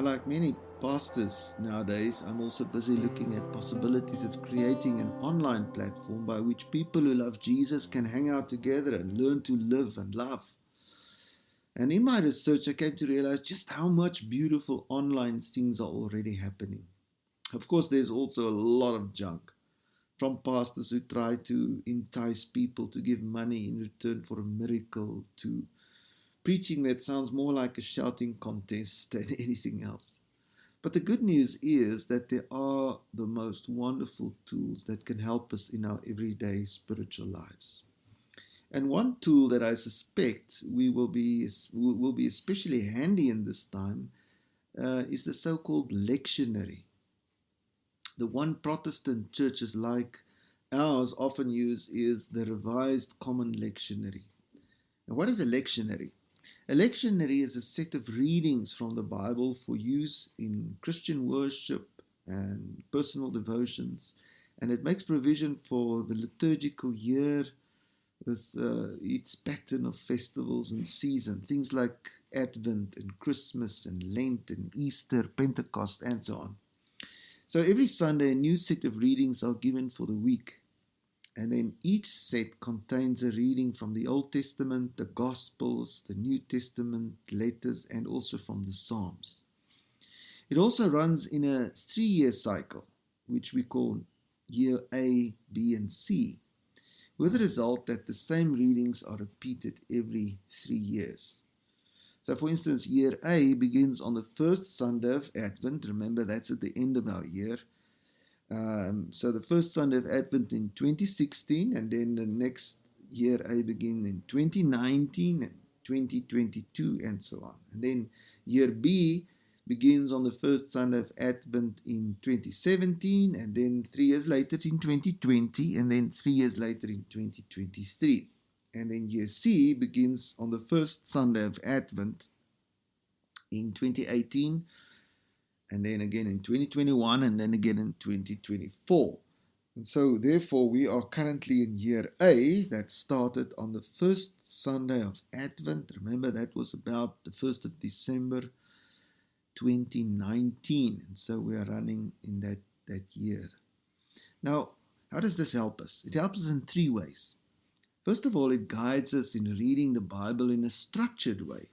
like many pastors nowadays, I'm also busy looking at possibilities of creating an online platform by which people who love Jesus can hang out together and learn to live and love. And in my research, I came to realize just how much beautiful online things are already happening. Of course, there's also a lot of junk from pastors who try to entice people to give money in return for a miracle, to preaching that sounds more like a shouting contest than anything else. But the good news is that there are the most wonderful tools that can help us in our everyday spiritual lives. And one tool that I suspect will be especially handy in this time is the so-called lectionary. The one Protestant churches like ours often use is the Revised Common Lectionary. And what is a lectionary? A lectionary is a set of readings from the Bible for use in Christian worship and personal devotions, and it makes provision for the liturgical year with its pattern of festivals and season, things like Advent and Christmas and Lent and Easter, Pentecost, and so on. So every Sunday, a new set of readings are given for the week. And then each set contains a reading from the Old Testament, the Gospels, the New Testament, letters, and also from the Psalms. It also runs in a 3-year cycle, which we call year A, B, and C, with the result that the same readings are repeated every 3 years. So, for instance, year A begins on the first Sunday of Advent. Remember, that's at the end of our year. So the first Sunday of Advent in 2016, and then the next year A begin in 2019 and 2022 and so on. And then year B begins on the first Sunday of Advent in 2017, and then 3 years later in 2020, and then 3 years later in 2023. And then year C begins on the first Sunday of Advent in 2018, and then again in 2021, and then again in 2024. And so, therefore, we are currently in year A that started on the first Sunday of Advent. Remember, that was about the 1st of December 2019. And so we are running in that year. Now, how does this help us? It helps us in 3 ways. First of all, it guides us in reading the Bible in a structured way.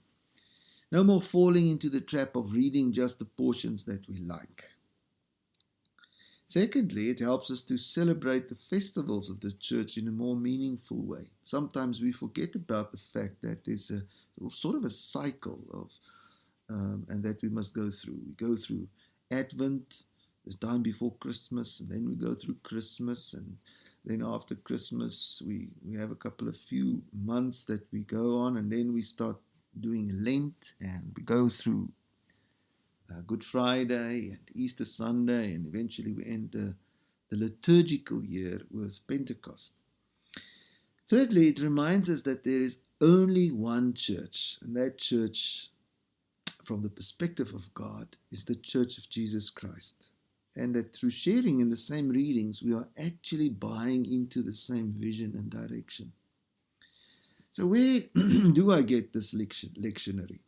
No more falling into the trap of reading just the portions that we like. Secondly, it helps us to celebrate the festivals of the church in a more meaningful way. Sometimes we forget about the fact that there's a sort of a cycle of, and that we must go through. We go through Advent, the time before Christmas, and then we go through Christmas, and then after Christmas we have a couple of few months that we go on, and then we start doing Lent, and we go through Good Friday and Easter Sunday, and eventually we end the liturgical year with Pentecost. Thirdly, it reminds us that there is only one church, and that church, from the perspective of God, is the Church of Jesus Christ. And that through sharing in the same readings, we are actually buying into the same vision and direction. So where do I get this lectionary?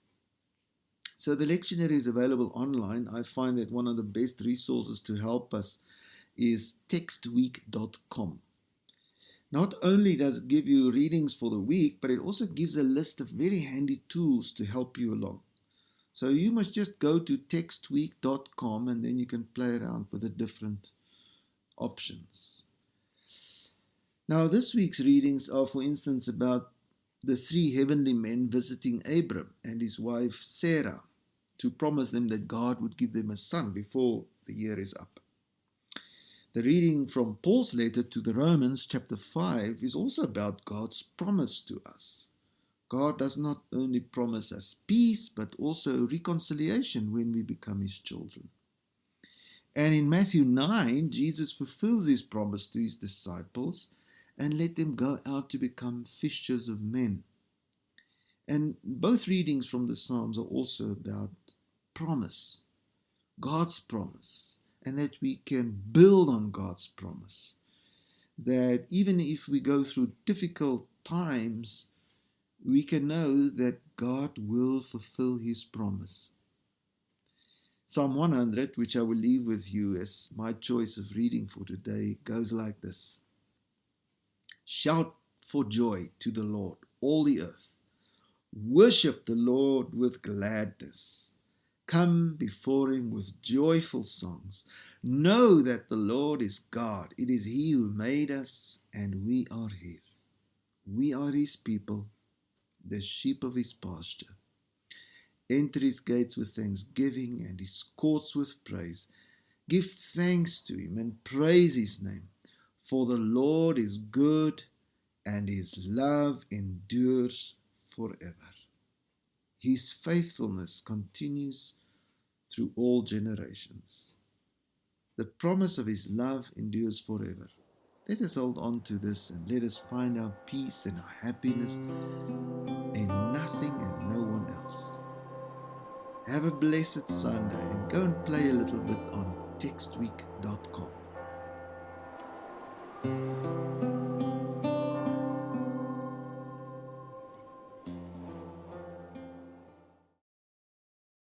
So the lectionary is available online. I find that one of the best resources to help us is textweek.com. Not only does it give you readings for the week, but it also gives a list of very handy tools to help you along. So you must just go to textweek.com, and then you can play around with the different options. Now, this week's readings are, for instance, about the 3 heavenly men visiting Abram and his wife Sarah to promise them that God would give them a son before the year is up. The reading from Paul's letter to the Romans, chapter 5, is also about God's promise to us. God does not only promise us peace, but also reconciliation when we become his children. And in Matthew 9, Jesus fulfills his promise to his disciples and let them go out to become fishers of men. And both readings from the Psalms are also about promise, God's promise, and that we can build on God's promise. That even if we go through difficult times, we can know that God will fulfill his promise. Psalm 100, which I will leave with you as my choice of reading for today, goes like this. Shout for joy to the Lord, all the earth. Worship the Lord with gladness. Come before him with joyful songs. Know that the Lord is God. It is he who made us, and we are his. We are his people, the sheep of his pasture. Enter his gates with thanksgiving and his courts with praise. Give thanks to him and praise his name. For the Lord is good, and his love endures forever. His faithfulness continues through all generations. The promise of his love endures forever. Let us hold on to this and let us find our peace and our happiness in nothing and no one else. Have a blessed Sunday and go and play a little bit on textweek.com.